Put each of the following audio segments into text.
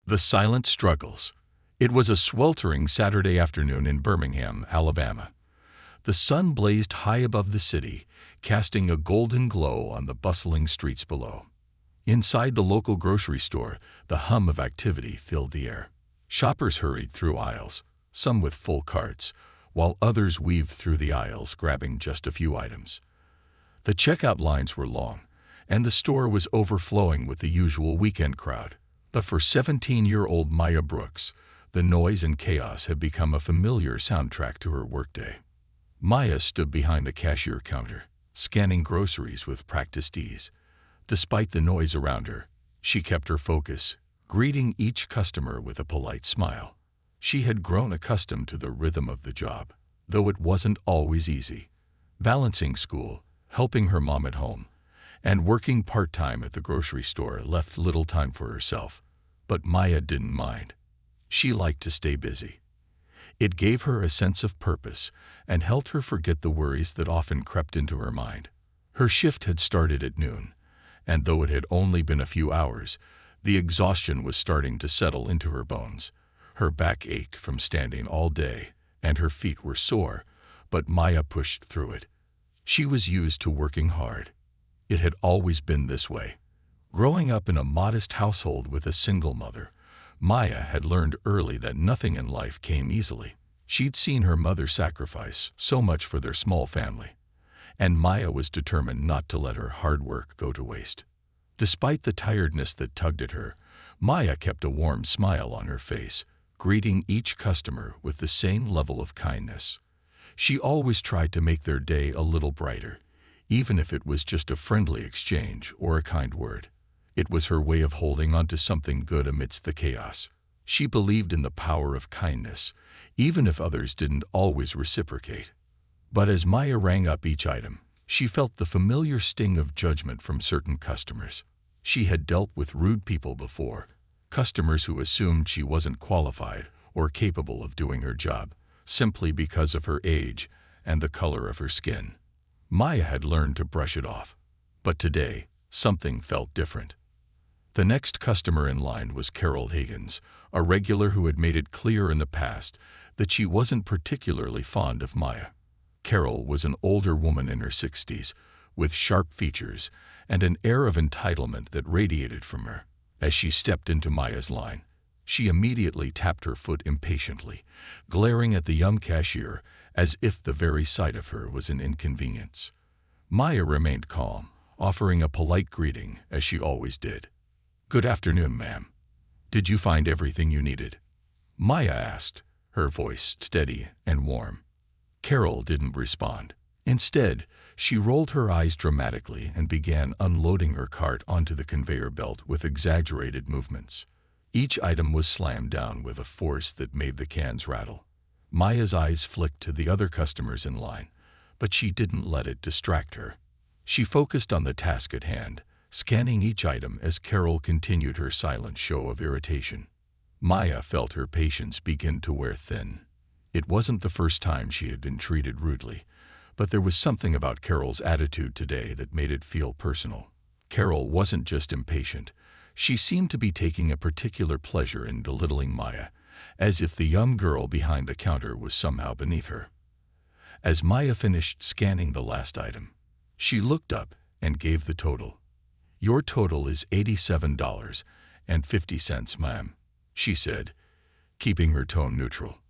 The Silent Struggles. It was a sweltering Saturday afternoon in Birmingham, Alabama. The sun blazed high above the city, casting a golden glow on the bustling streets below. Inside the local grocery store, the hum of activity filled the air. Shoppers hurried through aisles, some with full carts, while others weaved through the aisles grabbing just a few items. The checkout lines were long, and the store was overflowing with the usual weekend crowd. But for 17-year-old Maya Brooks, the noise and chaos had become a familiar soundtrack to her workday. Maya stood behind the cashier counter, scanning groceries with practiced ease. Despite the noise around her, she kept her focus, greeting each customer with a polite smile. She had grown accustomed to the rhythm of the job, though it wasn't always easy. Balancing school, helping her mom at home, and working part-time at the grocery store left little time for herself. But Maya didn't mind. She liked to stay busy. It gave her a sense of purpose and helped her forget the worries that often crept into her mind. Her shift had started at noon, and though it had only been a few hours, the exhaustion was starting to settle into her bones. Her back ached from standing all day, and her feet were sore, but Maya pushed through it. She was used to working hard. It had always been this way. Growing up in a modest household with a single mother, Maya had learned early that nothing in life came easily. She'd seen her mother sacrifice so much for their small family, and Maya was determined not to let her hard work go to waste. Despite the tiredness that tugged at her, Maya kept a warm smile on her face, greeting each customer with the same level of kindness. She always tried to make their day a little brighter, even if it was just a friendly exchange or a kind word. It was her way of holding on to something good amidst the chaos. She believed in the power of kindness, even if others didn't always reciprocate. But as Maya rang up each item, she felt the familiar sting of judgment from certain customers. She had dealt with rude people before, customers who assumed she wasn't qualified or capable of doing her job, simply because of her age and the color of her skin. Maya had learned to brush it off. But today, something felt different. The next customer in line was Carol Higgins, a regular who had made it clear in the past that she wasn't particularly fond of Maya. Carol was an older woman in her 60s, with sharp features and an air of entitlement that radiated from her. As she stepped into Maya's line, she immediately tapped her foot impatiently, glaring at the young cashier as if the very sight of her was an inconvenience. Maya remained calm, offering a polite greeting as she always did. "Good afternoon, ma'am. Did you find everything you needed?" Maya asked, her voice steady and warm. Carol didn't respond. Instead, she rolled her eyes dramatically and began unloading her cart onto the conveyor belt with exaggerated movements. Each item was slammed down with a force that made the cans rattle. Maya's eyes flicked to the other customers in line, but she didn't let it distract her. She focused on the task at hand, scanning each item as Carol continued her silent show of irritation. Maya felt her patience begin to wear thin. It wasn't the first time she had been treated rudely, but there was something about Carol's attitude today that made it feel personal. Carol wasn't just impatient. She seemed to be taking a particular pleasure in belittling Maya, as if the young girl behind the counter was somehow beneath her. As Maya finished scanning the last item, she looked up and gave the total. "Your total is $87.50, ma'am," she said, keeping her tone neutral.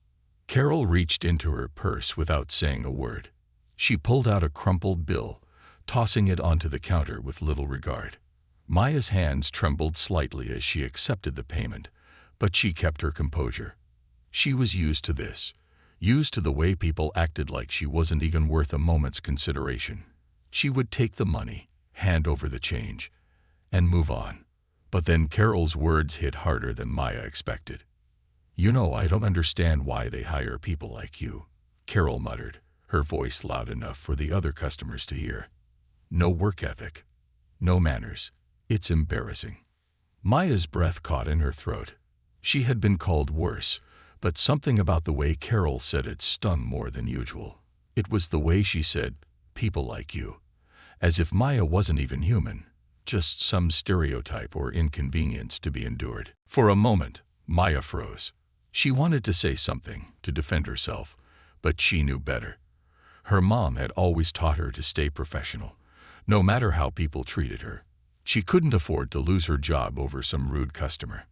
Carol reached into her purse without saying a word. She pulled out a crumpled bill, tossing it onto the counter with little regard. Maya's hands trembled slightly as she accepted the payment, but she kept her composure. She was used to this, used to the way people acted like she wasn't even worth a moment's consideration. She would take the money, hand over the change, and move on. But then Carol's words hit harder than Maya expected. "You know, I don't understand why they hire people like you," Carol muttered, her voice loud enough for the other customers to hear. "No work ethic, no manners. It's embarrassing." Maya's breath caught in her throat. She had been called worse, but something about the way Carol said it stung more than usual. It was the way she said, "people like you," as if Maya wasn't even human, just some stereotype or inconvenience to be endured. For a moment, Maya froze. She wanted to say something, to defend herself, but she knew better. Her mom had always taught her to stay professional, no matter how people treated her. She couldn't afford to lose her job over some rude customer.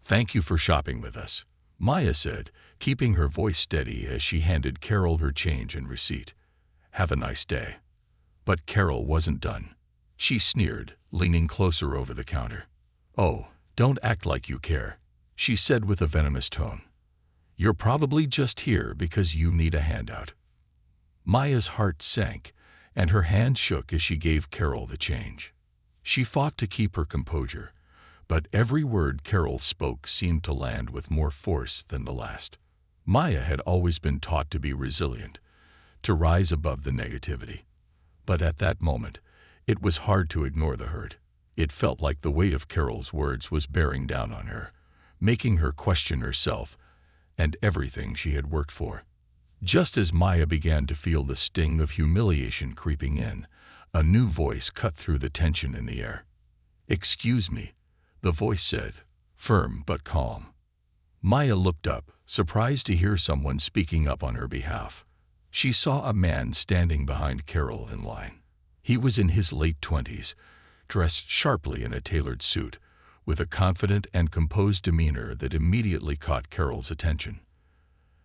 "Thank you for shopping with us," Maya said, keeping her voice steady as she handed Carol her change and receipt. "Have a nice day." But Carol wasn't done. She sneered, leaning closer over the counter. "Oh, don't act like you care," she said with a venomous tone. "You're probably just here because you need a handout." Maya's heart sank, and her hand shook as she gave Carol the change. She fought to keep her composure, but every word Carol spoke seemed to land with more force than the last. Maya had always been taught to be resilient, to rise above the negativity. But at that moment, it was hard to ignore the hurt. It felt like the weight of Carol's words was bearing down on her, making her question herself and everything she had worked for. Just as Maya began to feel the sting of humiliation creeping in, a new voice cut through the tension in the air. "Excuse me," the voice said, firm but calm. Maya looked up, surprised to hear someone speaking up on her behalf. She saw a man standing behind Carol in line. He was in his late 20s, dressed sharply in a tailored suit, with a confident and composed demeanor that immediately caught Carol's attention.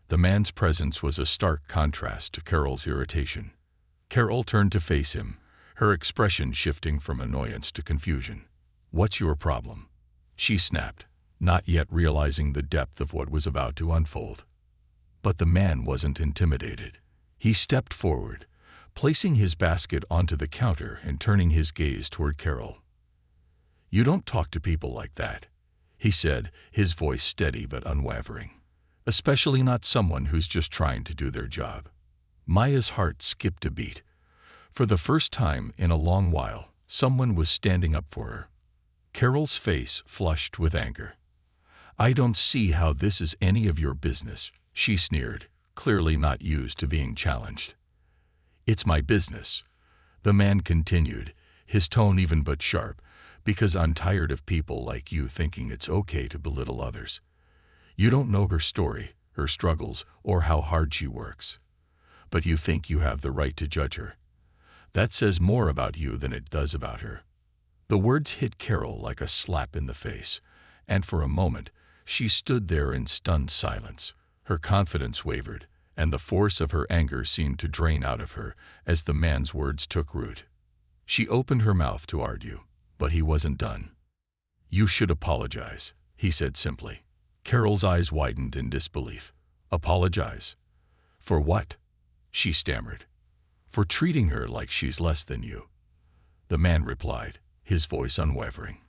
The man's presence was a stark contrast to Carol's irritation. Carol turned to face him, her expression shifting from annoyance to confusion. "What's your problem?" she snapped, not yet realizing the depth of what was about to unfold. But the man wasn't intimidated. He stepped forward, placing his basket onto the counter and turning his gaze toward Carol. "You don't talk to people like that," he said, his voice steady but unwavering. "Especially not someone who's just trying to do their job." Maya's heart skipped a beat. For the first time in a long while, someone was standing up for her. Carol's face flushed with anger. "I don't see how this is any of your business," she sneered, clearly not used to being challenged. "It's my business," the man continued, his tone even but sharp, "because I'm tired of people like you thinking it's okay to belittle others. You don't know her story, her struggles, or how hard she works. But you think you have the right to judge her. That says more about you than it does about her." The words hit Carol like a slap in the face, and for a moment, she stood there in stunned silence. Her confidence wavered, and the force of her anger seemed to drain out of her as the man's words took root. She opened her mouth to argue, but he wasn't done. "You should apologize," he said simply. Carol's eyes widened in disbelief. "Apologize? For what?" she stammered. "For treating her like she's less than you," the man replied, his voice unwavering,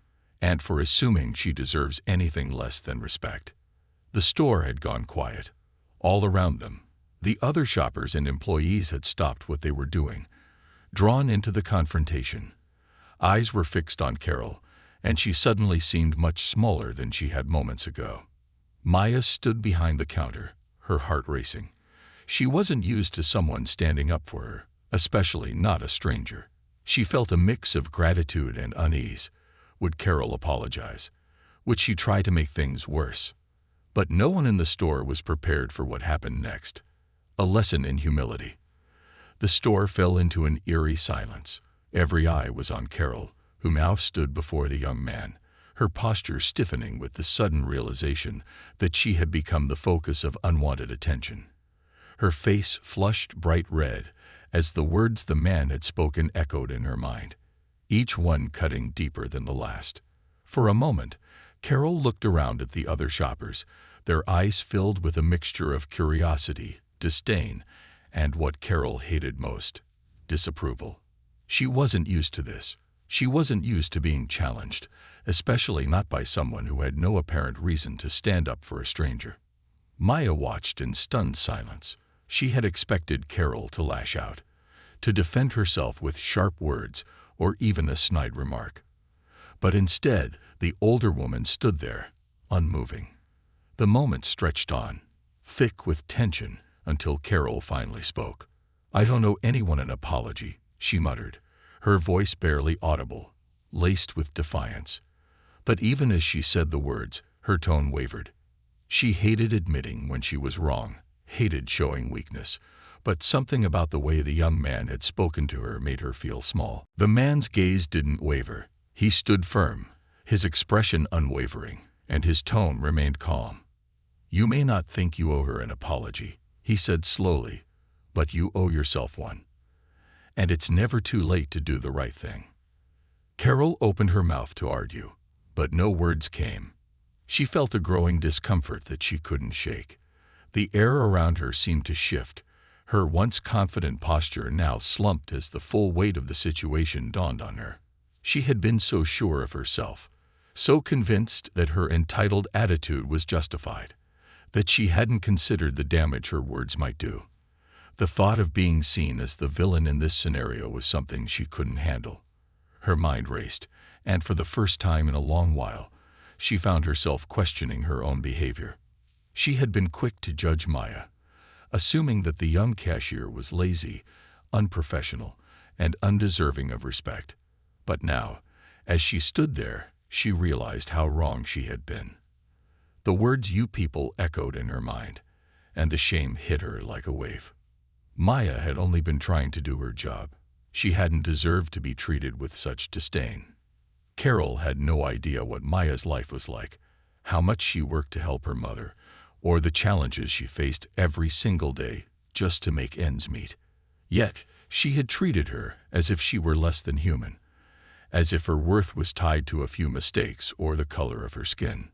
"and for assuming she deserves anything less than respect." The store had gone quiet. All around them, the other shoppers and employees had stopped what they were doing, drawn into the confrontation. Eyes were fixed on Carol, and she suddenly seemed much smaller than she had moments ago. Maya stood behind the counter, her heart racing. She wasn't used to someone standing up for her, especially not a stranger. She felt a mix of gratitude and unease. Would Carol apologize? Would she try to make things worse? But no one in the store was prepared for what happened next. A lesson in humility. The store fell into an eerie silence. Every eye was on Carol, who now stood before the young man, her posture stiffening with the sudden realization that she had become the focus of unwanted attention. Her face flushed bright red as the words the man had spoken echoed in her mind, each one cutting deeper than the last. For a moment, Carol looked around at the other shoppers, their eyes filled with a mixture of curiosity, disdain, and what Carol hated most, disapproval. She wasn't used to this. She wasn't used to being challenged, especially not by someone who had no apparent reason to stand up for a stranger. Maya watched in stunned silence. She had expected Carol to lash out, to defend herself with sharp words or even a snide remark. But instead, the older woman stood there, unmoving. The moment stretched on, thick with tension, until Carol finally spoke. "I don't owe anyone an apology," she muttered, her voice barely audible, laced with defiance. But even as she said the words, Her tone wavered. She hated admitting when she was wrong, hated showing weakness, but something about the way the young man had spoken to her made her feel small. The man's gaze didn't waver. He stood firm, his expression unwavering, and his tone remained calm. "You may not think you owe her an apology," he said slowly, "but you owe yourself one. And it's never too late to do the right thing." Carol opened her mouth to argue, but no words came. She felt a growing discomfort that she couldn't shake. The air around her seemed to shift. Her once confident posture now slumped as the full weight of the situation dawned on her. She had been so sure of herself, so convinced that her entitled attitude was justified, that she hadn't considered the damage her words might do. The thought of being seen as the villain in this scenario was something she couldn't handle. Her mind raced, and for the first time in a long while, she found herself questioning her own behavior. She had been quick to judge Maya, assuming that the young cashier was lazy, unprofessional, and undeserving of respect. But now, as she stood there, she realized how wrong she had been. The words "you people" echoed in her mind, and the shame hit her like a wave. Maya had only been trying to do her job. She hadn't deserved to be treated with such disdain. Carol had no idea what Maya's life was like, how much she worked to help her mother, or the challenges she faced every single day just to make ends meet. Yet, she had treated her as if she were less than human, as if her worth was tied to a few mistakes or the color of her skin.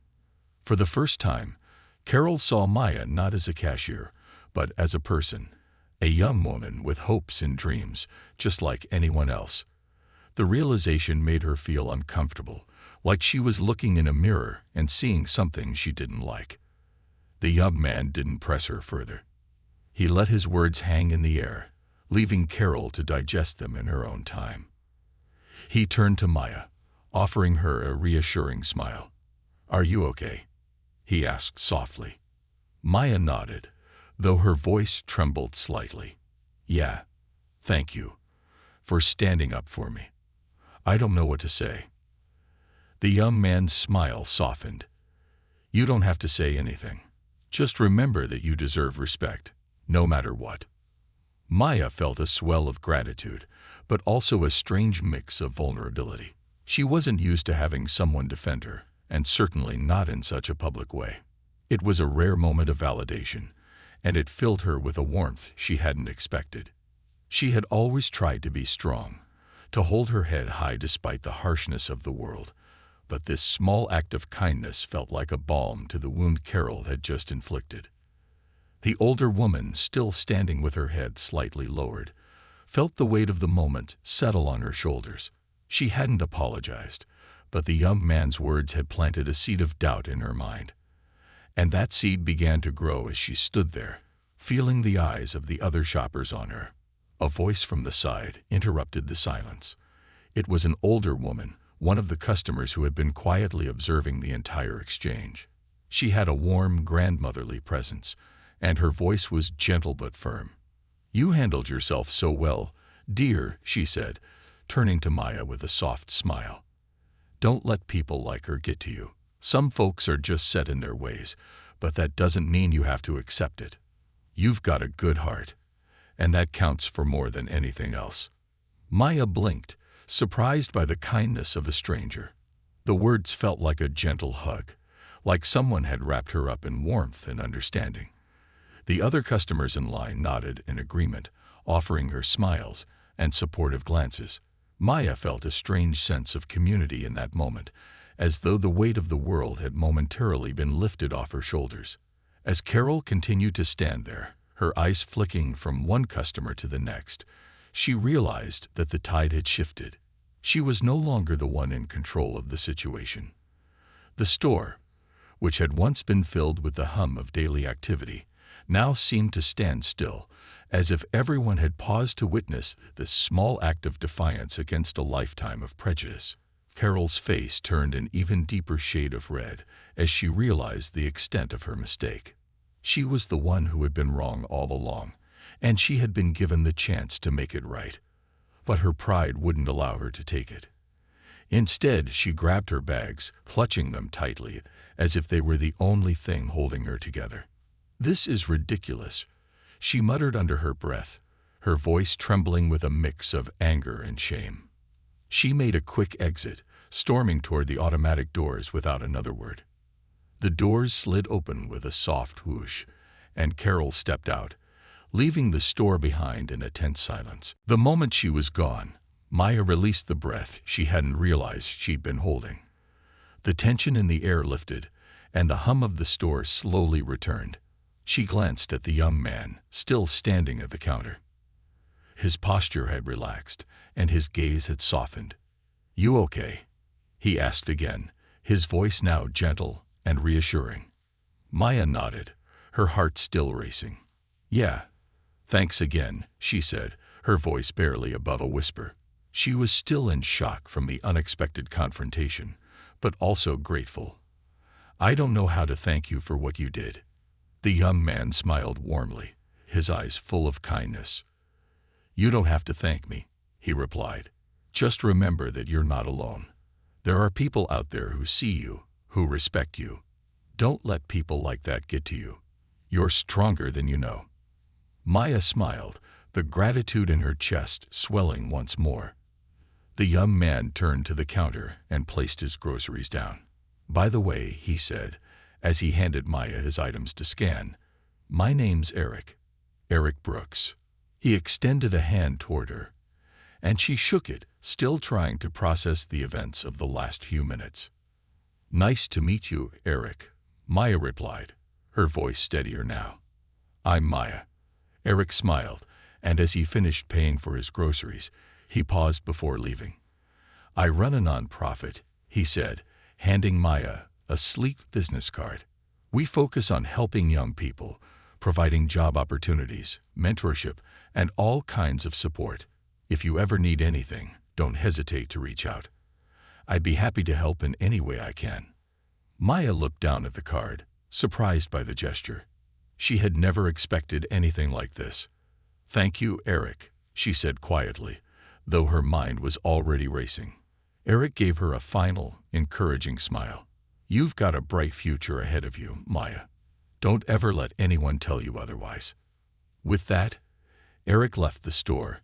For the first time, Carol saw Maya not as a cashier, but as a person, a young woman with hopes and dreams, just like anyone else. The realization made her feel uncomfortable, like she was looking in a mirror and seeing something she didn't like. The young man didn't press her further. He let his words hang in the air, leaving Carol to digest them in her own time. He turned to Maya, offering her a reassuring smile. "Are you okay?" he asked softly. Maya nodded, though her voice trembled slightly. "Yeah, thank you for standing up for me. I don't know what to say." The young man's smile softened. "You don't have to say anything. Just remember that you deserve respect, no matter what." Maya felt a swell of gratitude, but also a strange mix of vulnerability. She wasn't used to having someone defend her, and certainly not in such a public way. It was a rare moment of validation, and it filled her with a warmth she hadn't expected. She had always tried to be strong, to hold her head high despite the harshness of the world, but this small act of kindness felt like a balm to the wound Carol had just inflicted. The older woman, still standing with her head slightly lowered, felt the weight of the moment settle on her shoulders. She hadn't apologized, but the young man's words had planted a seed of doubt in her mind. And that seed began to grow as she stood there, feeling the eyes of the other shoppers on her. A voice from the side interrupted the silence. It was an older woman, one of the customers who had been quietly observing the entire exchange. She had a warm, grandmotherly presence, and her voice was gentle but firm. "You handled yourself so well, dear," she said, turning to Maya with a soft smile. "Don't let people like her get to you. Some folks are just set in their ways, but that doesn't mean you have to accept it. You've got a good heart, and that counts for more than anything else." Maya blinked, surprised by the kindness of a stranger. The words felt like a gentle hug, like someone had wrapped her up in warmth and understanding. The other customers in line nodded in agreement, offering her smiles and supportive glances. Maya felt a strange sense of community in that moment, as though the weight of the world had momentarily been lifted off her shoulders. As Carol continued to stand there, her eyes flicking from one customer to the next, she realized that the tide had shifted. She was no longer the one in control of the situation. The store, which had once been filled with the hum of daily activity, now seemed to stand still, as if everyone had paused to witness this small act of defiance against a lifetime of prejudice. Carol's face turned an even deeper shade of red as she realized the extent of her mistake. She was the one who had been wrong all along, and she had been given the chance to make it right. But her pride wouldn't allow her to take it. Instead, she grabbed her bags, clutching them tightly, as if they were the only thing holding her together. "This is ridiculous," she muttered under her breath, her voice trembling with a mix of anger and shame. She made a quick exit, storming toward the automatic doors without another word. The doors slid open with a soft whoosh, and Carol stepped out, leaving the store behind in a tense silence. The moment she was gone, Maya released the breath she hadn't realized she'd been holding. The tension in the air lifted, and the hum of the store slowly returned. She glanced at the young man, still standing at the counter. His posture had relaxed, and his gaze had softened. "You okay?" he asked again, his voice now gentle and reassuring. Maya nodded, her heart still racing. "Yeah, thanks again," she said, her voice barely above a whisper. She was still in shock from the unexpected confrontation, but also grateful. "I don't know how to thank you for what you did." The young man smiled warmly, his eyes full of kindness. "You don't have to thank me," he replied. "Just remember that you're not alone. There are people out there who see you, who respect you. Don't let people like that get to you. You're stronger than you know." Maya smiled, the gratitude in her chest swelling once more. The young man turned to the counter and placed his groceries down. "By the way," he said, as he handed Maya his items to scan, "my name's Eric. Eric Brooks." He extended a hand toward her, and she shook it, still trying to process the events of the last few minutes. "Nice to meet you, Eric," Maya replied, her voice steadier now. "I'm Maya." Eric smiled, and as he finished paying for his groceries, he paused before leaving. "I run a nonprofit," he said, handing Maya a sleek business card. "We focus on helping young people, providing job opportunities, mentorship, and all kinds of support. If you ever need anything, don't hesitate to reach out. I'd be happy to help in any way I can." Maya looked down at the card, surprised by the gesture. She had never expected anything like this. "Thank you, Eric," she said quietly, though her mind was already racing. Eric gave her a final, encouraging smile. "You've got a bright future ahead of you, Maya. Don't ever let anyone tell you otherwise." With that, Eric left the store,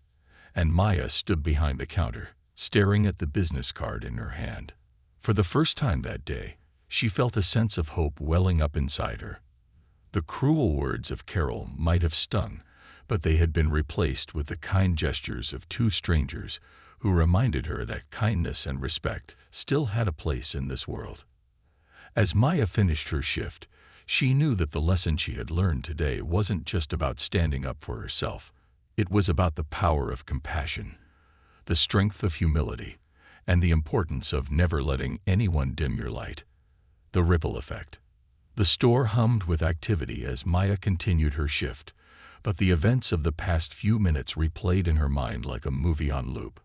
and Maya stood behind the counter, staring at the business card in her hand. For the first time that day, she felt a sense of hope welling up inside her. The cruel words of Carol might have stung, but they had been replaced with the kind gestures of two strangers who reminded her that kindness and respect still had a place in this world. As Maya finished her shift, she knew that the lesson she had learned today wasn't just about standing up for herself. It was about the power of compassion, the strength of humility, and the importance of never letting anyone dim your light. The ripple effect. The store hummed with activity as Maya continued her shift, but the events of the past few minutes replayed in her mind like a movie on loop.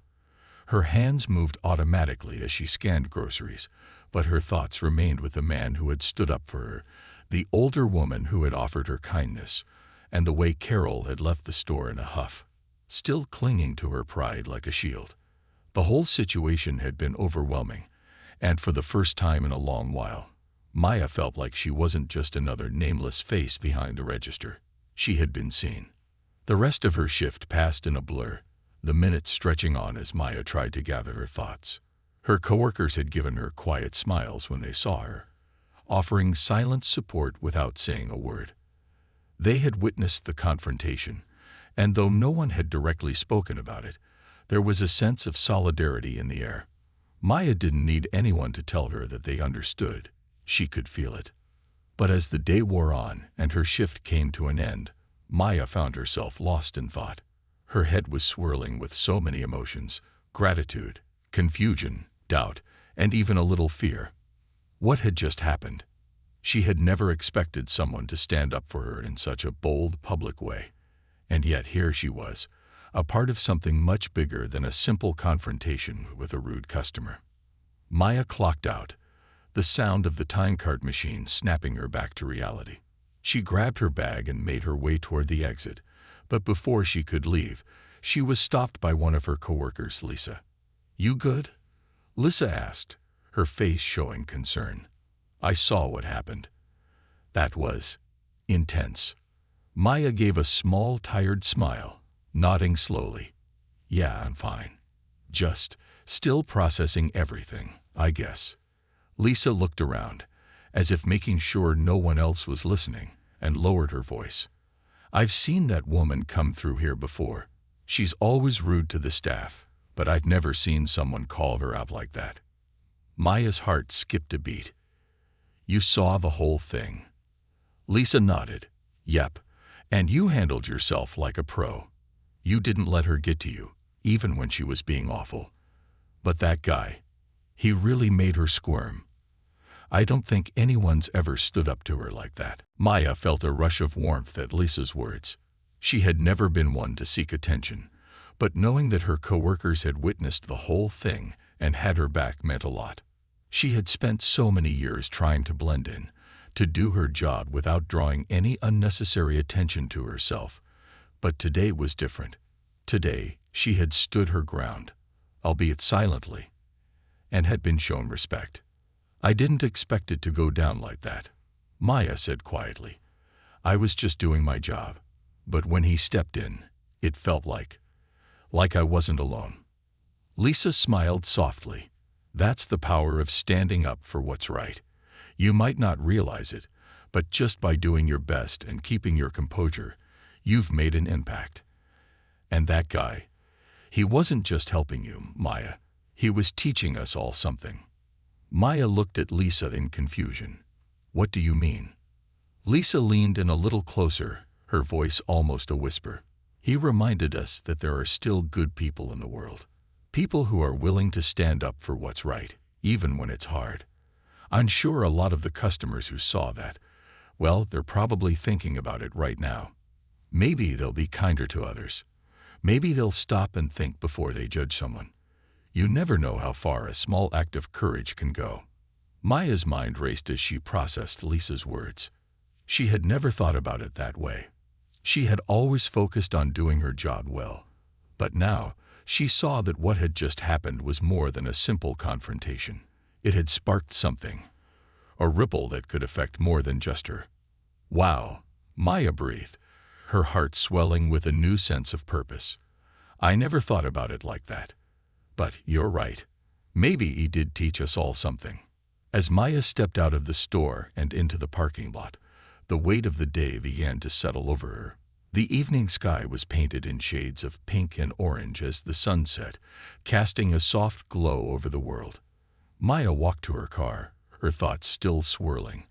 Her hands moved automatically as she scanned groceries, but her thoughts remained with the man who had stood up for her, the older woman who had offered her kindness, and the way Carol had left the store in a huff, still clinging to her pride like a shield. The whole situation had been overwhelming, and for the first time in a long while, Maya felt like she wasn't just another nameless face behind the register. She had been seen. The rest of her shift passed in a blur, the minutes stretching on as Maya tried to gather her thoughts. Her coworkers had given her quiet smiles when they saw her, offering silent support without saying a word. They had witnessed the confrontation, and though no one had directly spoken about it, there was a sense of solidarity in the air. Maya didn't need anyone to tell her that they understood. She could feel it. But as the day wore on and her shift came to an end, Maya found herself lost in thought. Her head was swirling with so many emotions: gratitude, confusion, doubt, and even a little fear. What had just happened? She had never expected someone to stand up for her in such a bold, public way. And yet here she was, a part of something much bigger than a simple confrontation with a rude customer. Maya clocked out, the sound of the time card machine snapping her back to reality. She grabbed her bag and made her way toward the exit, but before she could leave, she was stopped by one of her coworkers, Lisa. "You good?" Lisa asked, her face showing concern. I saw what happened. That was intense. Maya gave a small, tired smile, nodding slowly. Yeah, I'm fine. Just still processing everything, I guess. Lisa looked around, as if making sure no one else was listening, and lowered her voice. I've seen that woman come through here before. She's always rude to the staff, but I've never seen someone call her out like that. Maya's heart skipped a beat. You saw the whole thing. Lisa nodded. Yep, and you handled yourself like a pro. You didn't let her get to you, even when she was being awful. But that guy, he really made her squirm. I don't think anyone's ever stood up to her like that. Maya felt a rush of warmth at Lisa's words. She had never been one to seek attention, but knowing that her coworkers had witnessed the whole thing and had her back meant a lot. She had spent so many years trying to blend in, to do her job without drawing any unnecessary attention to herself. But today was different. Today, she had stood her ground, albeit silently, and had been shown respect. I didn't expect it to go down like that, Maya said quietly. I was just doing my job. But when he stepped in, it felt like I wasn't alone. Lisa smiled softly. That's the power of standing up for what's right. You might not realize it, but just by doing your best and keeping your composure, you've made an impact. And that guy, he wasn't just helping you, Maya. He was teaching us all something. Maya looked at Lisa in confusion. What do you mean? Lisa leaned in a little closer, her voice almost a whisper. He reminded us that there are still good people in the world. People who are willing to stand up for what's right, even when it's hard. I'm sure a lot of the customers who saw that, well, they're probably thinking about it right now. Maybe they'll be kinder to others. Maybe they'll stop and think before they judge someone. You never know how far a small act of courage can go. Maya's mind raced as she processed Lisa's words. She had never thought about it that way. She had always focused on doing her job well. But now, she saw that what had just happened was more than a simple confrontation. It had sparked something, a ripple that could affect more than just her. Wow, Maya breathed, her heart swelling with a new sense of purpose. I never thought about it like that. But you're right. Maybe he did teach us all something. As Maya stepped out of the store and into the parking lot, the weight of the day began to settle over her. The evening sky was painted in shades of pink and orange as the sun set, casting a soft glow over the world. Maya walked to her car, her thoughts still swirling,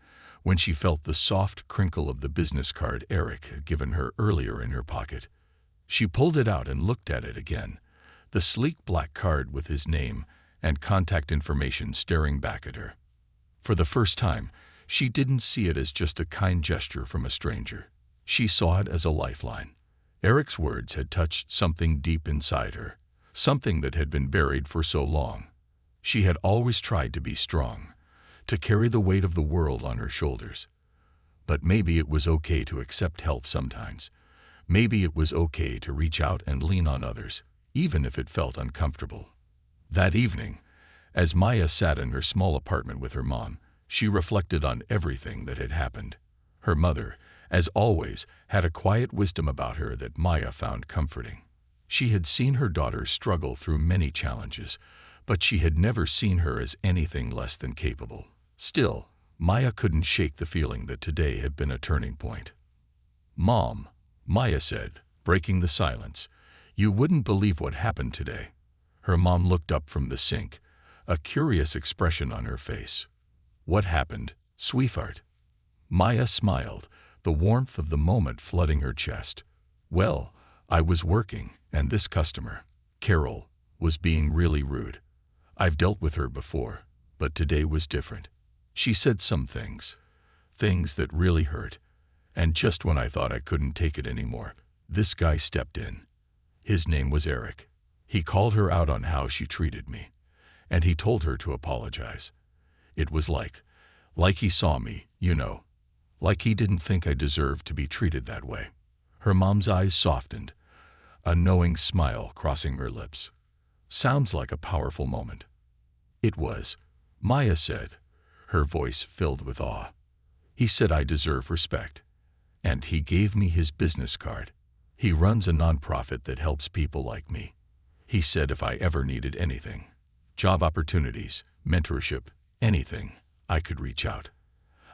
when she felt the soft crinkle of the business card Eric had given her earlier in her pocket. She pulled it out and looked at it again, the sleek black card with his name and contact information staring back at her. For the first time, she didn't see it as just a kind gesture from a stranger. She saw it as a lifeline. Eric's words had touched something deep inside her, something that had been buried for so long. She had always tried to be strong, to carry the weight of the world on her shoulders. But maybe it was okay to accept help sometimes. Maybe it was okay to reach out and lean on others, even if it felt uncomfortable. That evening, as Maya sat in her small apartment with her mom, she reflected on everything that had happened. Her mother, as always, had a quiet wisdom about her that Maya found comforting. She had seen her daughter struggle through many challenges, but she had never seen her as anything less than capable. Still, Maya couldn't shake the feeling that today had been a turning point. Mom, Maya said, breaking the silence, you wouldn't believe what happened today. Her mom looked up from the sink, a curious expression on her face. What happened, sweetheart? Maya smiled, the warmth of the moment flooding her chest. Well, I was working, and this customer, Carol, was being really rude. I've dealt with her before, but today was different. She said some things that really hurt, and just when I thought I couldn't take it anymore, this guy stepped in. His name was Eric. He called her out on how she treated me, and he told her to apologize. It was like he saw me, you know, like he didn't think I deserved to be treated that way. Her mom's eyes softened, a knowing smile crossing her lips. Sounds like a powerful moment. It was, Maya said, her voice filled with awe. "He said I deserve respect. And he gave me his business card. He runs a nonprofit that helps people like me. He said if I ever needed anything, job opportunities, mentorship, anything, I could reach out.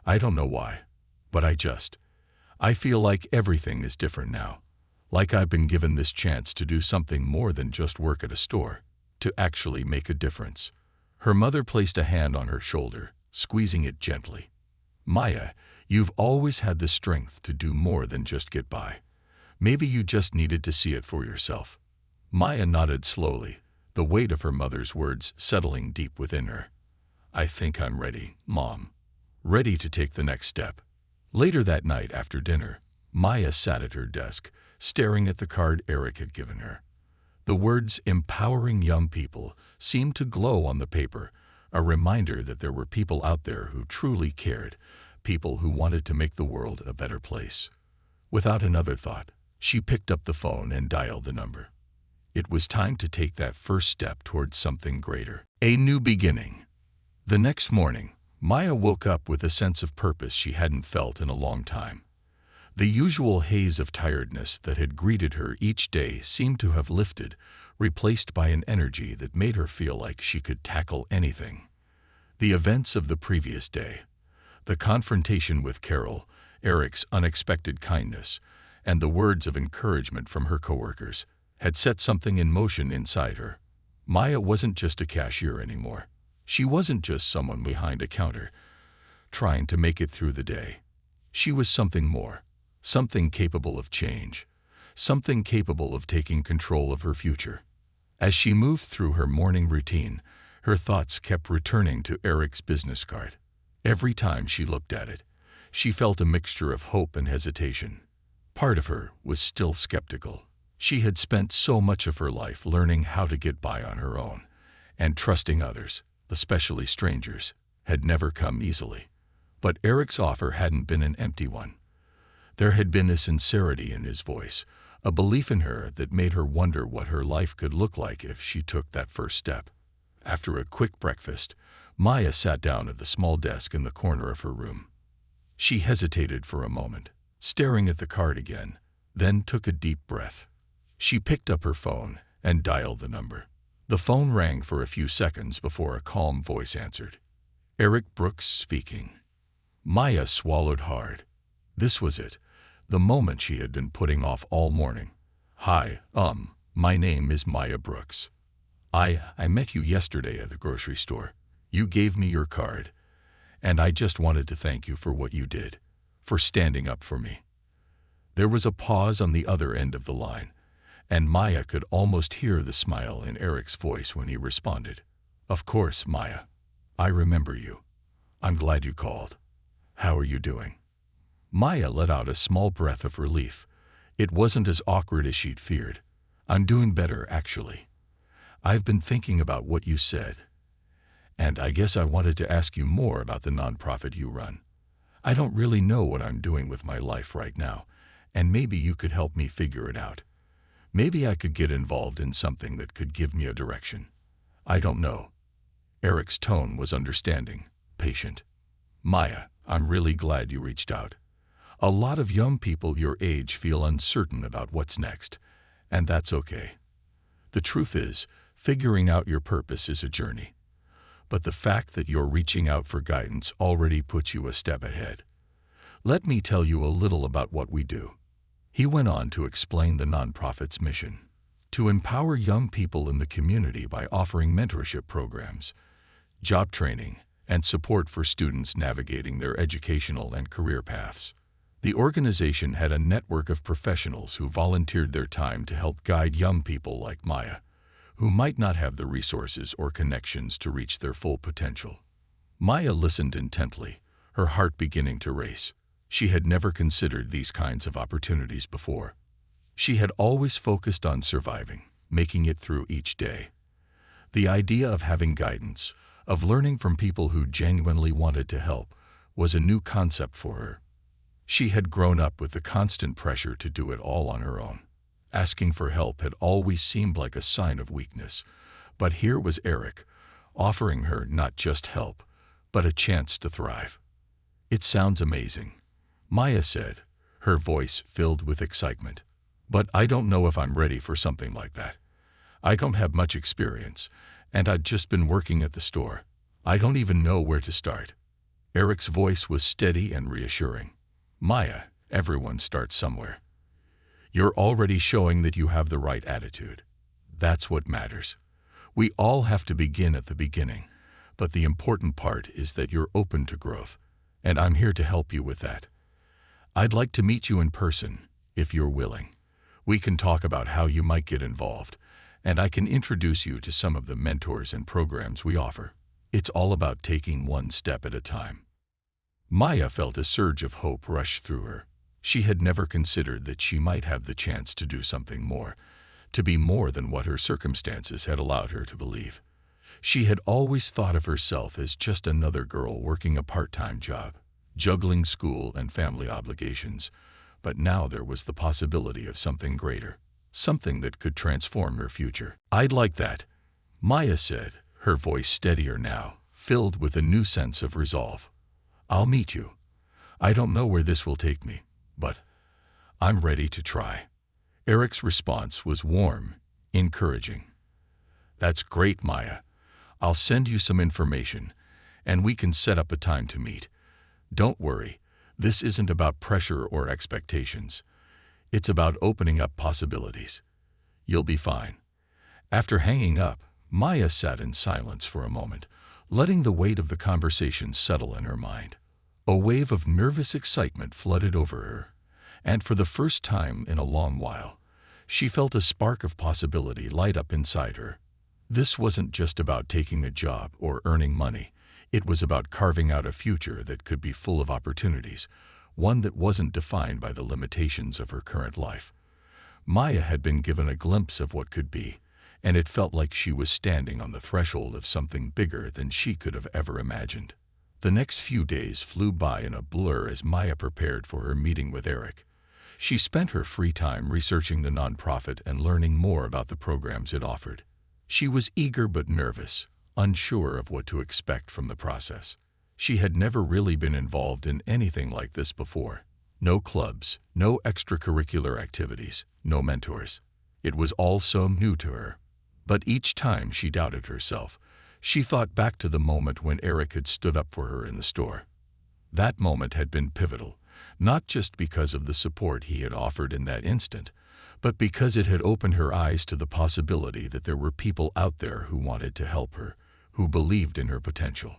I don't know why, but I feel like everything is different now. Like I've been given this chance to do something more than just work at a store, to actually make a difference." Her mother placed a hand on her shoulder, squeezing it gently. "Maya, you've always had the strength to do more than just get by. Maybe you just needed to see it for yourself." Maya nodded slowly, the weight of her mother's words settling deep within her. "I think I'm ready, Mom. Ready to take the next step." Later that night after dinner, Maya sat at her desk, staring at the card Eric had given her. The words "empowering young people" seemed to glow on the paper, a reminder that there were people out there who truly cared, people who wanted to make the world a better place. Without another thought, she picked up the phone and dialed the number. It was time to take that first step towards something greater. A new beginning. The next morning, Maya woke up with a sense of purpose she hadn't felt in a long time. The usual haze of tiredness that had greeted her each day seemed to have lifted, replaced by an energy that made her feel like she could tackle anything. The events of the previous day, the confrontation with Carol, Eric's unexpected kindness, and the words of encouragement from her coworkers had set something in motion inside her. Maya wasn't just a cashier anymore. She wasn't just someone behind a counter, trying to make it through the day. She was something more, something capable of change, something capable of taking control of her future. As she moved through her morning routine, her thoughts kept returning to Eric's business card. Every time she looked at it, she felt a mixture of hope and hesitation. Part of her was still skeptical. She had spent so much of her life learning how to get by on her own, and trusting others, especially strangers, had never come easily. But Eric's offer hadn't been an empty one. There had been a sincerity in his voice, a belief in her that made her wonder what her life could look like if she took that first step. After a quick breakfast, Maya sat down at the small desk in the corner of her room. She hesitated for a moment, staring at the card again, then took a deep breath. She picked up her phone and dialed the number. The phone rang for a few seconds before a calm voice answered. "Eric Brooks speaking." Maya swallowed hard. This was it, the moment she had been putting off all morning. "Hi, my name is Maya Brooks. I met you yesterday at the grocery store. You gave me your card, and I just wanted to thank you for what you did, for standing up for me." There was a pause on the other end of the line, and Maya could almost hear the smile in Eric's voice when he responded. "Of course, Maya. I remember you. I'm glad you called. How are you doing?" Maya let out a small breath of relief. It wasn't as awkward as she'd feared. "I'm doing better, actually. I've been thinking about what you said, and I guess I wanted to ask you more about the nonprofit you run. I don't really know what I'm doing with my life right now, and maybe you could help me figure it out. Maybe I could get involved in something that could give me a direction. I don't know." Eric's tone was understanding, patient. "Maya, I'm really glad you reached out. A lot of young people your age feel uncertain about what's next, and that's okay. The truth is, figuring out your purpose is a journey. But the fact that you're reaching out for guidance already puts you a step ahead. Let me tell you a little about what we do." He went on to explain the nonprofit's mission: to empower young people in the community by offering mentorship programs, job training, and support for students navigating their educational and career paths. The organization had a network of professionals who volunteered their time to help guide young people like Maya, who might not have the resources or connections to reach their full potential. Maya listened intently, her heart beginning to race. She had never considered these kinds of opportunities before. She had always focused on surviving, making it through each day. The idea of having guidance, of learning from people who genuinely wanted to help, was a new concept for her. She had grown up with the constant pressure to do it all on her own. Asking for help had always seemed like a sign of weakness, but here was Eric, offering her not just help, but a chance to thrive. It sounds amazing, Maya said, her voice filled with excitement. But I don't know if I'm ready for something like that. I don't have much experience, and I'd just been working at the store. I don't even know where to start. Eric's voice was steady and reassuring. Maya, everyone starts somewhere. You're already showing that you have the right attitude. That's what matters. We all have to begin at the beginning, but the important part is that you're open to growth, and I'm here to help you with that. I'd like to meet you in person, if you're willing. We can talk about how you might get involved, and I can introduce you to some of the mentors and programs we offer. It's all about taking one step at a time. Maya felt a surge of hope rush through her. She had never considered that she might have the chance to do something more, to be more than what her circumstances had allowed her to believe. She had always thought of herself as just another girl working a part-time job, juggling school and family obligations, but now there was the possibility of something greater, something that could transform her future. I'd like that, Maya said, her voice steadier now, filled with a new sense of resolve. I'll meet you. I don't know where this will take me, but I'm ready to try. Eric's response was warm, encouraging. That's great, Maya. I'll send you some information, and we can set up a time to meet. Don't worry, this isn't about pressure or expectations. It's about opening up possibilities. You'll be fine. After hanging up, Maya sat in silence for a moment, letting the weight of the conversation settle in her mind. A wave of nervous excitement flooded over her, and for the first time in a long while, she felt a spark of possibility light up inside her. This wasn't just about taking a job or earning money. It was about carving out a future that could be full of opportunities, one that wasn't defined by the limitations of her current life. Maya had been given a glimpse of what could be, and it felt like she was standing on the threshold of something bigger than she could have ever imagined. The next few days flew by in a blur as Maya prepared for her meeting with Eric. She spent her free time researching the nonprofit and learning more about the programs it offered. She was eager but nervous, unsure of what to expect from the process. She had never really been involved in anything like this before. No clubs, no extracurricular activities, no mentors. It was all so new to her. But each time she doubted herself, she thought back to the moment when Eric had stood up for her in the store. That moment had been pivotal, not just because of the support he had offered in that instant, but because it had opened her eyes to the possibility that there were people out there who wanted to help her, who believed in her potential.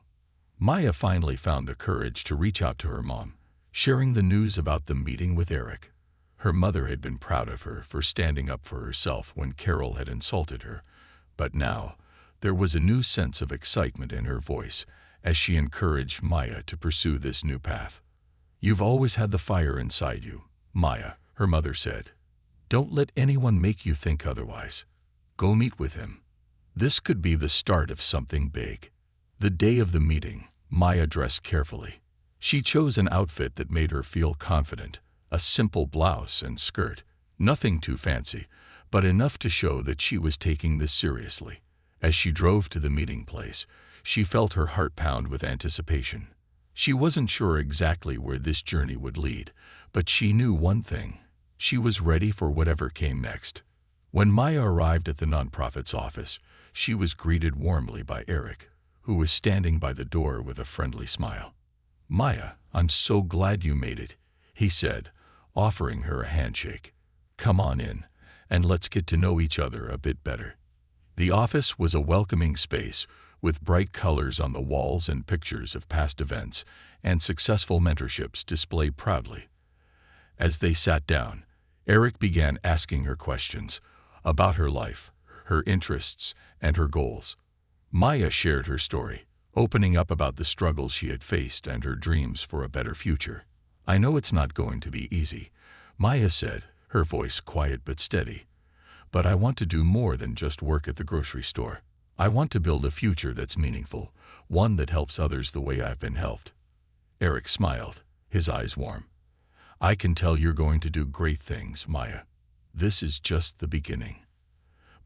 Maya finally found the courage to reach out to her mom, sharing the news about the meeting with Eric. Her mother had been proud of her for standing up for herself when Carol had insulted her, but now there was a new sense of excitement in her voice as she encouraged Maya to pursue this new path. You've always had the fire inside you, Maya, her mother said. Don't let anyone make you think otherwise. Go meet with him. This could be the start of something big. The day of the meeting, Maya dressed carefully. She chose an outfit that made her feel confident, a simple blouse and skirt, nothing too fancy, but enough to show that she was taking this seriously. As she drove to the meeting place, she felt her heart pound with anticipation. She wasn't sure exactly where this journey would lead, but she knew one thing. She was ready for whatever came next. When Maya arrived at the nonprofit's office, she was greeted warmly by Eric, who was standing by the door with a friendly smile. Maya, I'm so glad you made it, he said, offering her a handshake. Come on in, and let's get to know each other a bit better. The office was a welcoming space with bright colors on the walls and pictures of past events and successful mentorships displayed proudly. As they sat down, Eric began asking her questions about her life, her interests, and her goals. Maya shared her story, opening up about the struggles she had faced and her dreams for a better future. I know it's not going to be easy, Maya said, her voice quiet but steady. But I want to do more than just work at the grocery store. I want to build a future that's meaningful, one that helps others the way I've been helped. Eric smiled, his eyes warm. I can tell you're going to do great things, Maya. This is just the beginning.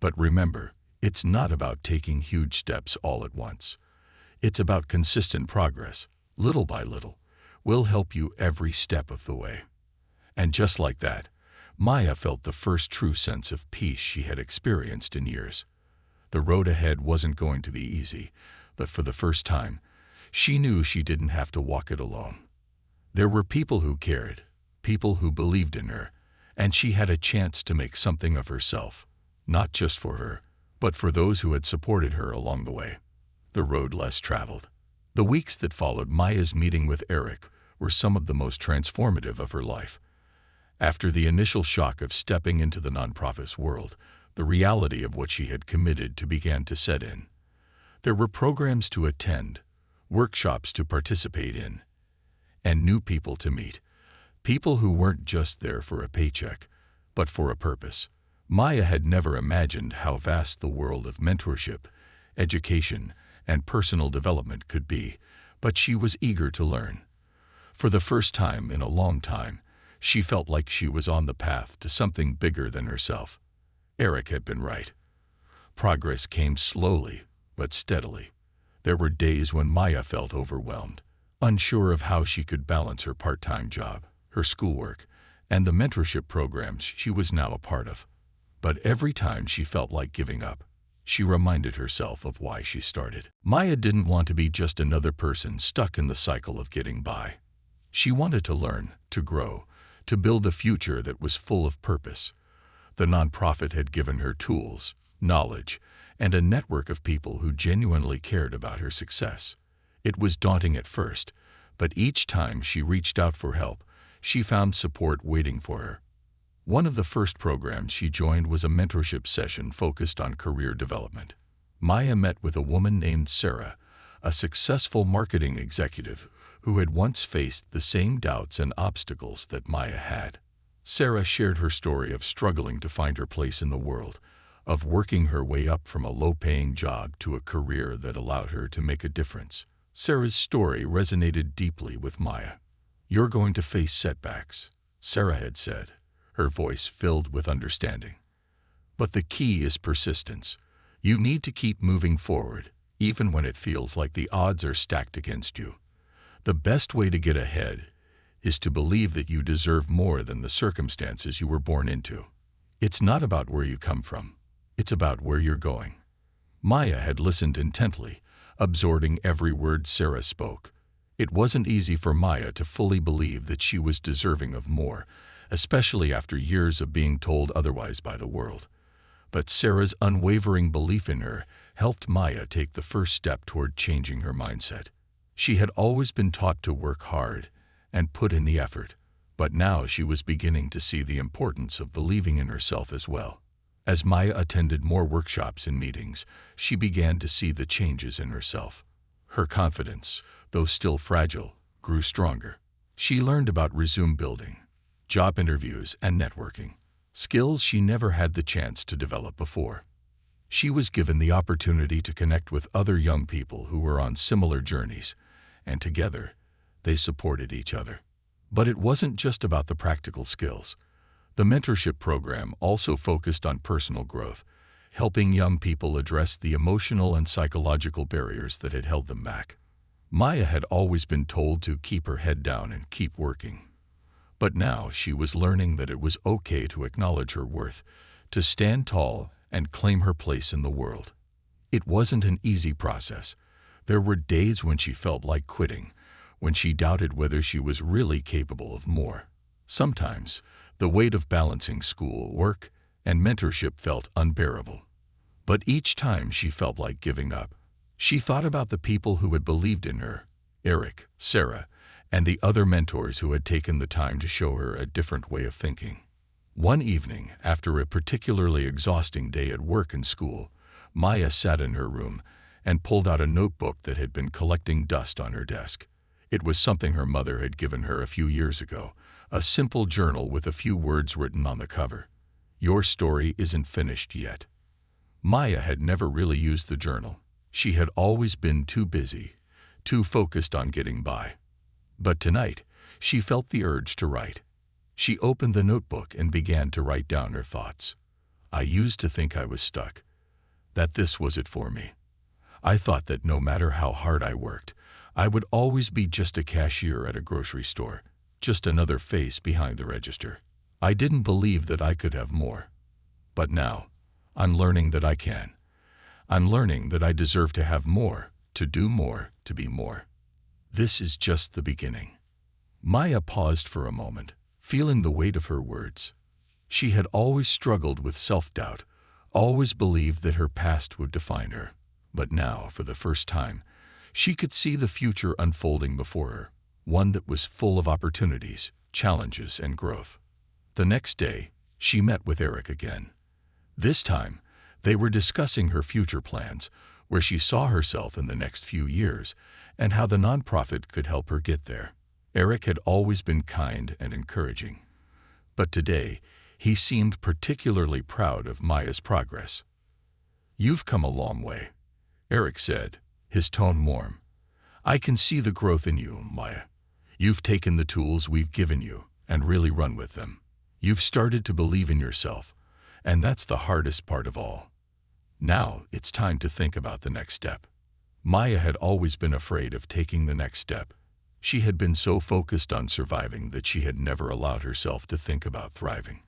But remember, it's not about taking huge steps all at once. It's about consistent progress, little by little. We'll help you every step of the way. And just like that, Maya felt the first true sense of peace she had experienced in years. The road ahead wasn't going to be easy, but for the first time, she knew she didn't have to walk it alone. There were people who cared, people who believed in her, and she had a chance to make something of herself, not just for her, but for those who had supported her along the way. The road less traveled. The weeks that followed Maya's meeting with Eric were some of the most transformative of her life. After the initial shock of stepping into the nonprofit's world, the reality of what she had committed to began to set in. There were programs to attend, workshops to participate in, and new people to meet. People who weren't just there for a paycheck, but for a purpose. Maya had never imagined how vast the world of mentorship, education, and personal development could be, but she was eager to learn. For the first time in a long time, she felt like she was on the path to something bigger than herself. Eric had been right. Progress came slowly, but steadily. There were days when Maya felt overwhelmed, unsure of how she could balance her part-time job, her schoolwork, and the mentorship programs she was now a part of. But every time she felt like giving up, she reminded herself of why she started. Maya didn't want to be just another person stuck in the cycle of getting by. She wanted to learn, to grow, to build a future that was full of purpose. The nonprofit had given her tools, knowledge, and a network of people who genuinely cared about her success. It was daunting at first, but each time she reached out for help, she found support waiting for her. One of the first programs she joined was a mentorship session focused on career development. Maya met with a woman named Sarah, a successful marketing executive who had once faced the same doubts and obstacles that Maya had. Sarah shared her story of struggling to find her place in the world, of working her way up from a low-paying job to a career that allowed her to make a difference. Sarah's story resonated deeply with Maya. "You're going to face setbacks," Sarah had said, her voice filled with understanding. "But the key is persistence. You need to keep moving forward, even when it feels like the odds are stacked against you. The best way to get ahead is to believe that you deserve more than the circumstances you were born into. It's not about where you come from. It's about where you're going." Maya had listened intently, absorbing every word Sarah spoke. It wasn't easy for Maya to fully believe that she was deserving of more, especially after years of being told otherwise by the world. But Sarah's unwavering belief in her helped Maya take the first step toward changing her mindset. She had always been taught to work hard and put in the effort, but now she was beginning to see the importance of believing in herself as well. As Maya attended more workshops and meetings, she began to see the changes in herself. Her confidence, though still fragile, grew stronger. She learned about resume building, job interviews, and networking, skills she never had the chance to develop before. She was given the opportunity to connect with other young people who were on similar journeys, and together, they supported each other. But it wasn't just about the practical skills. The mentorship program also focused on personal growth, helping young people address the emotional and psychological barriers that had held them back. Maya had always been told to keep her head down and keep working. But now she was learning that it was okay to acknowledge her worth, to stand tall and claim her place in the world. It wasn't an easy process. There were days when she felt like quitting, when she doubted whether she was really capable of more. Sometimes, the weight of balancing school, work, and mentorship felt unbearable. But each time she felt like giving up, she thought about the people who had believed in her, Eric, Sarah, and the other mentors who had taken the time to show her a different way of thinking. One evening, after a particularly exhausting day at work and school, Maya sat in her room and pulled out a notebook that had been collecting dust on her desk. It was something her mother had given her a few years ago, a simple journal with a few words written on the cover. "Your story isn't finished yet." Maya had never really used the journal. She had always been too busy, too focused on getting by. But tonight, she felt the urge to write. She opened the notebook and began to write down her thoughts. "I used to think I was stuck, that this was it for me. I thought that no matter how hard I worked, I would always be just a cashier at a grocery store, just another face behind the register. I didn't believe that I could have more. But now, I'm learning that I can. I'm learning that I deserve to have more, to do more, to be more. This is just the beginning. Maya paused for a moment, feeling the weight of her words. She had always struggled with self-doubt, always believed that her past would define her. But now, for the first time, she could see the future unfolding before her, one that was full of opportunities, challenges, and growth. The next day, she met with Eric again. This time, they were discussing her future plans, where she saw herself in the next few years, and how the nonprofit could help her get there. Eric had always been kind and encouraging. But today, he seemed particularly proud of Maya's progress. "You've come a long way," Eric said, his tone warm. "I can see the growth in you, Maya. You've taken the tools we've given you and really run with them. You've started to believe in yourself, and that's the hardest part of all. Now it's time to think about the next step." Maya had always been afraid of taking the next step. She had been so focused on surviving that she had never allowed herself to think about thriving.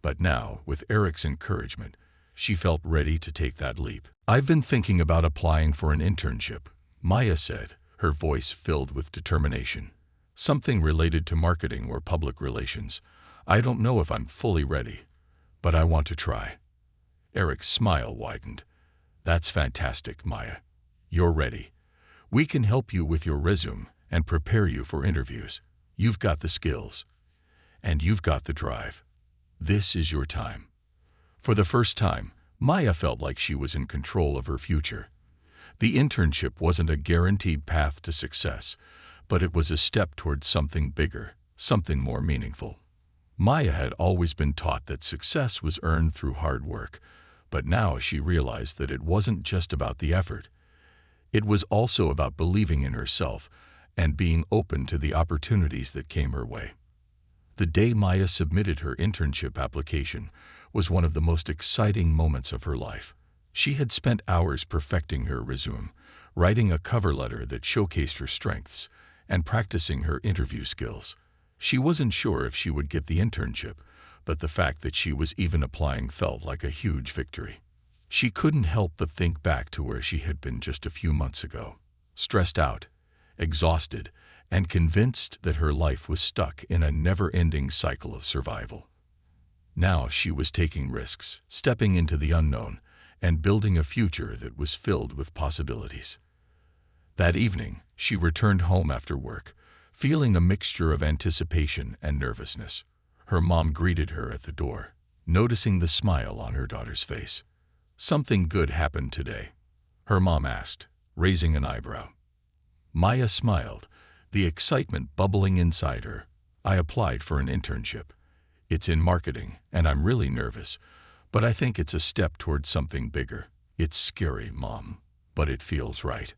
But now, with Eric's encouragement, she felt ready to take that leap. "I've been thinking about applying for an internship," Maya said, her voice filled with determination. "Something related to marketing or public relations. I don't know if I'm fully ready, but I want to try." Eric's smile widened. "That's fantastic, Maya. You're ready. We can help you with your resume and prepare you for interviews. You've got the skills. And you've got the drive. This is your time." For the first time, Maya felt like she was in control of her future. The internship wasn't a guaranteed path to success, but it was a step towards something bigger, something more meaningful. Maya had always been taught that success was earned through hard work, but now she realized that it wasn't just about the effort. It was also about believing in herself and being open to the opportunities that came her way. The day Maya submitted her internship application was one of the most exciting moments of her life. She had spent hours perfecting her resume, writing a cover letter that showcased her strengths, and practicing her interview skills. She wasn't sure if she would get the internship, but the fact that she was even applying felt like a huge victory. She couldn't help but think back to where she had been just a few months ago, stressed out, exhausted, and convinced that her life was stuck in a never-ending cycle of survival. Now she was taking risks, stepping into the unknown, and building a future that was filled with possibilities. That evening, she returned home after work, feeling a mixture of anticipation and nervousness. Her mom greeted her at the door, noticing the smile on her daughter's face. "Something good happened today?" her mom asked, raising an eyebrow. Maya smiled, the excitement bubbling inside her. "I applied for an internship. It's in marketing, and I'm really nervous, but I think it's a step towards something bigger. It's scary, Mom, but it feels right."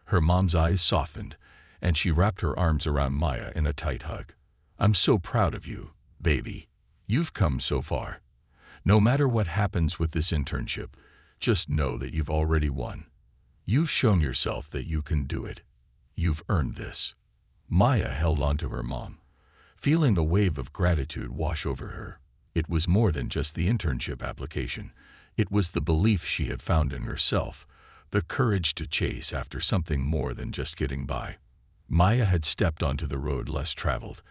Her mom's eyes softened, and she wrapped her arms around Maya in a tight hug. "I'm so proud of you, baby. You've come so far. No matter what happens with this internship, just know that you've already won. You've shown yourself that you can do it. You've earned this." Maya held on to her mom, feeling a wave of gratitude wash over her. It was more than just the internship application. It was the belief she had found in herself, the courage to chase after something more than just getting by. Maya had stepped onto the road less traveled,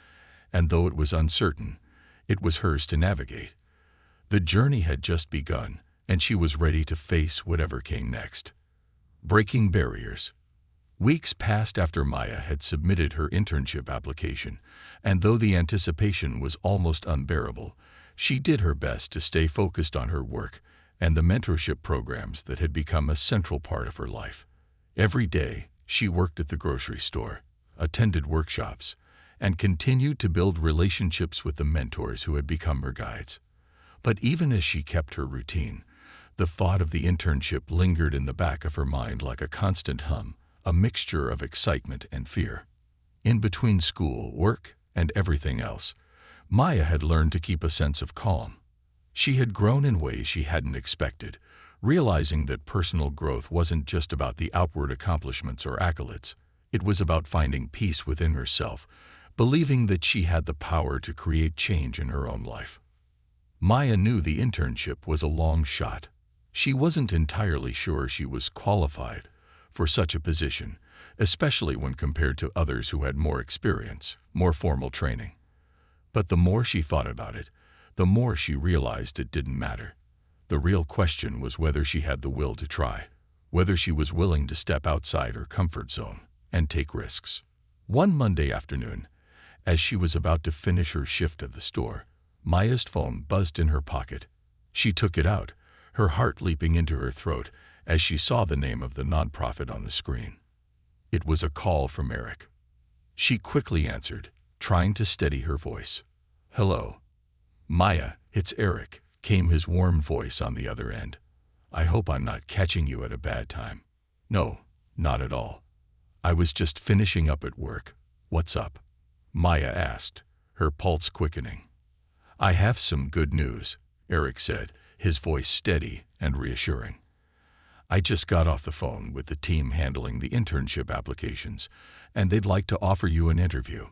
and though it was uncertain, it was hers to navigate. The journey had just begun, and she was ready to face whatever came next. Breaking barriers. Weeks passed after Maya had submitted her internship application, and though the anticipation was almost unbearable, she did her best to stay focused on her work and the mentorship programs that had become a central part of her life. Every day, she worked at the grocery store, attended workshops, and continued to build relationships with the mentors who had become her guides. But even as she kept her routine, the thought of the internship lingered in the back of her mind like a constant hum, a mixture of excitement and fear. In between school, work, and everything else, Maya had learned to keep a sense of calm. She had grown in ways she hadn't expected, realizing that personal growth wasn't just about the outward accomplishments or accolades. It was about finding peace within herself, believing that she had the power to create change in her own life. Maya knew the internship was a long shot. She wasn't entirely sure she was qualified for such a position, especially when compared to others who had more experience, more formal training. But the more she thought about it, the more she realized it didn't matter. The real question was whether she had the will to try, whether she was willing to step outside her comfort zone and take risks. One Monday afternoon, as she was about to finish her shift at the store, Maya's phone buzzed in her pocket. She took it out, her heart leaping into her throat as she saw the name of the nonprofit on the screen. It was a call from Eric. She quickly answered, trying to steady her voice. "Hello. Maya, it's Eric," came his warm voice on the other end. "I hope I'm not catching you at a bad time." "No, not at all. I was just finishing up at work. What's up?" Maya asked, her pulse quickening. "I have some good news," Eric said, his voice steady and reassuring. "I just got off the phone with the team handling the internship applications, and they'd like to offer you an interview."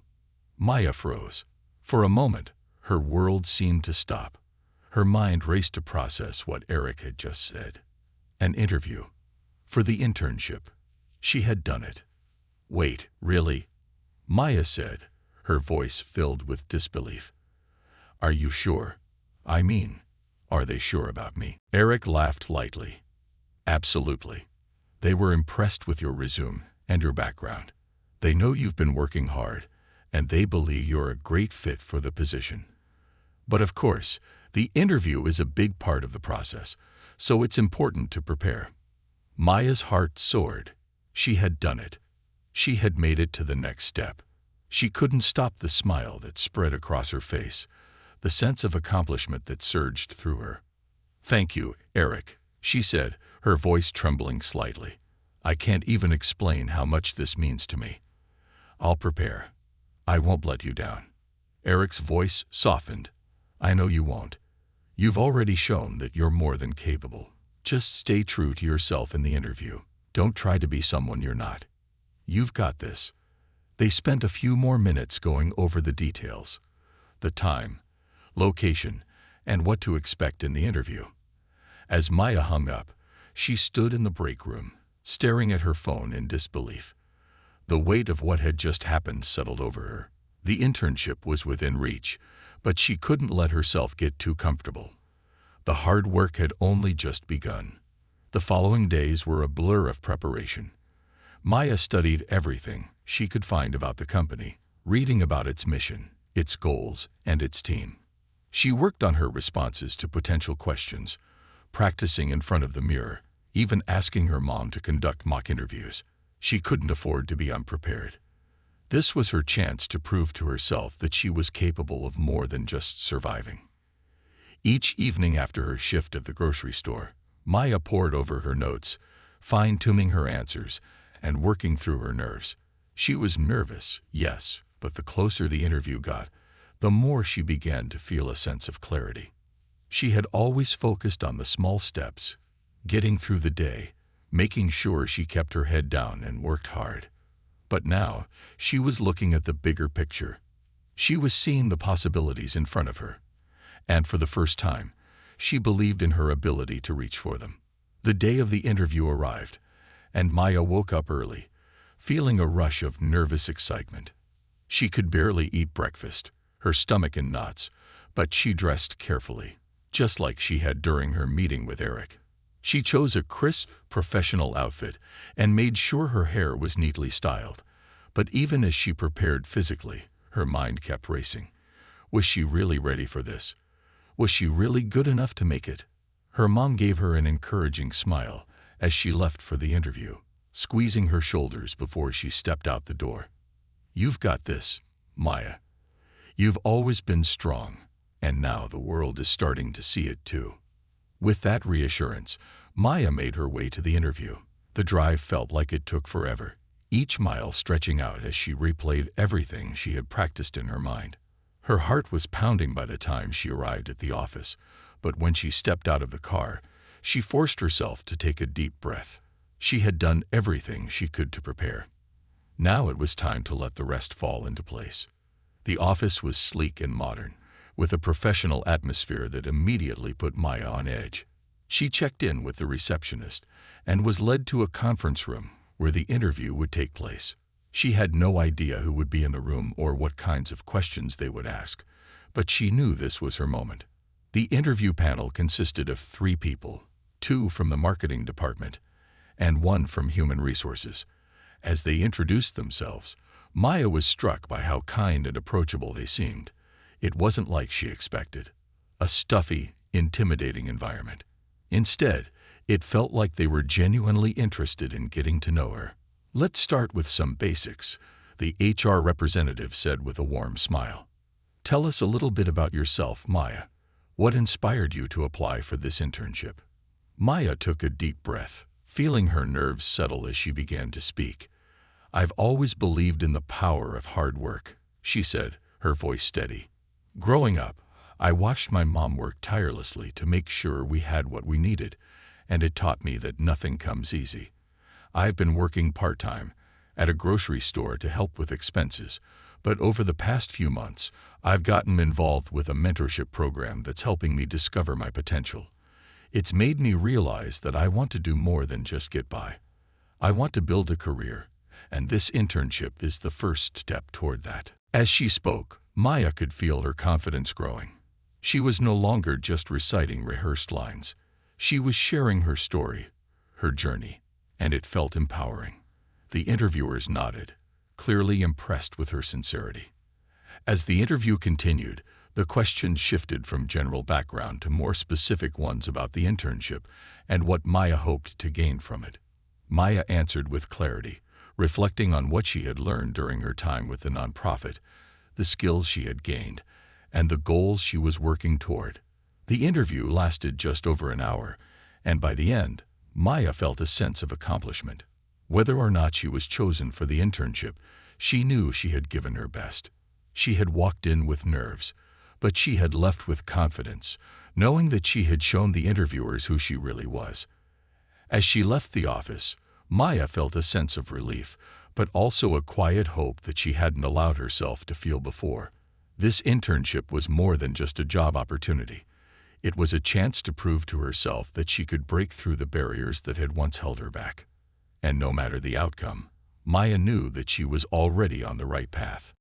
Maya froze. For a moment, her world seemed to stop. Her mind raced to process what Eric had just said. An interview. For the internship. She had done it. "Wait, really?" Maya said, her voice filled with disbelief. "Are you sure? I mean, are they sure about me?" Eric laughed lightly. "Absolutely. They were impressed with your resume and your background. They know you've been working hard, and they believe you're a great fit for the position. But of course, the interview is a big part of the process, so it's important to prepare." Maya's heart soared. She had done it. She had made it to the next step. She couldn't stop the smile that spread across her face, the sense of accomplishment that surged through her. "Thank you, Eric," she said, her voice trembling slightly. "I can't even explain how much this means to me. I'll prepare. I won't let you down." Eric's voice softened. "I know you won't. You've already shown that you're more than capable. Just stay true to yourself in the interview. Don't try to be someone you're not. You've got this." They spent a few more minutes going over the details, the time, location, and what to expect in the interview. As Maya hung up, she stood in the break room, staring at her phone in disbelief. The weight of what had just happened settled over her. The internship was within reach, but she couldn't let herself get too comfortable. The hard work had only just begun. The following days were a blur of preparation. Maya studied everything she could find about the company, reading about its mission, its goals, and its team. She worked on her responses to potential questions, practicing in front of the mirror, even asking her mom to conduct mock interviews. She couldn't afford to be unprepared. This was her chance to prove to herself that she was capable of more than just surviving. Each evening after her shift at the grocery store, Maya pored over her notes, fine-tuning her answers and working through her nerves. She was nervous, yes, but the closer the interview got, the more she began to feel a sense of clarity. She had always focused on the small steps, getting through the day, making sure she kept her head down and worked hard. But now, she was looking at the bigger picture. She was seeing the possibilities in front of her. And for the first time, she believed in her ability to reach for them. The day of the interview arrived, and Maya woke up early, feeling a rush of nervous excitement. She could barely eat breakfast, her stomach in knots, but she dressed carefully, just like she had during her meeting with Eric. She chose a crisp, professional outfit and made sure her hair was neatly styled. But even as she prepared physically, her mind kept racing. Was she really ready for this? Was she really good enough to make it? Her mom gave her an encouraging smile as she left for the interview, squeezing her shoulders before she stepped out the door. "You've got this, Maya. You've always been strong, and now the world is starting to see it too." With that reassurance, Maya made her way to the interview. The drive felt like it took forever, each mile stretching out as she replayed everything she had practiced in her mind. Her heart was pounding by the time she arrived at the office, but when she stepped out of the car, She forced herself to take a deep breath. She had done everything she could to prepare. Now it was time to let the rest fall into place. The office was sleek and modern, with a professional atmosphere that immediately put Maya on edge. She checked in with the receptionist and was led to a conference room where the interview would take place. She had no idea who would be in the room or what kinds of questions they would ask, but she knew this was her moment. The interview panel consisted of 3 people, 2 from the marketing department and 1 from human resources. As they introduced themselves, Maya was struck by how kind and approachable they seemed. It wasn't like she expected, a stuffy, intimidating environment. Instead, it felt like they were genuinely interested in getting to know her. "Let's start with some basics," the HR representative said with a warm smile. "Tell us a little bit about yourself, Maya. What inspired you to apply for this internship?" Maya took a deep breath, feeling her nerves settle as she began to speak. "I've always believed in the power of hard work," she said, her voice steady. "Growing up, I watched my mom work tirelessly to make sure we had what we needed, and it taught me that nothing comes easy. I've been working part-time at a grocery store to help with expenses, but over the past few months, I've gotten involved with a mentorship program that's helping me discover my potential. It's made me realize that I want to do more than just get by. I want to build a career, and this internship is the first step toward that." As she spoke, Maya could feel her confidence growing. She was no longer just reciting rehearsed lines. She was sharing her story, her journey, and it felt empowering. The interviewers nodded, clearly impressed with her sincerity. As the interview continued, the questions shifted from general background to more specific ones about the internship and what Maya hoped to gain from it. Maya answered with clarity, reflecting on what she had learned during her time with the nonprofit, the skills she had gained, and the goals she was working toward. The interview lasted just over an hour, and by the end, Maya felt a sense of accomplishment. Whether or not she was chosen for the internship, she knew she had given her best. She had walked in with nerves, but she had left with confidence, knowing that she had shown the interviewers who she really was. As she left the office, Maya felt a sense of relief, but also a quiet hope that she hadn't allowed herself to feel before. This internship was more than just a job opportunity. It was a chance to prove to herself that she could break through the barriers that had once held her back. And no matter the outcome, Maya knew that she was already on the right path.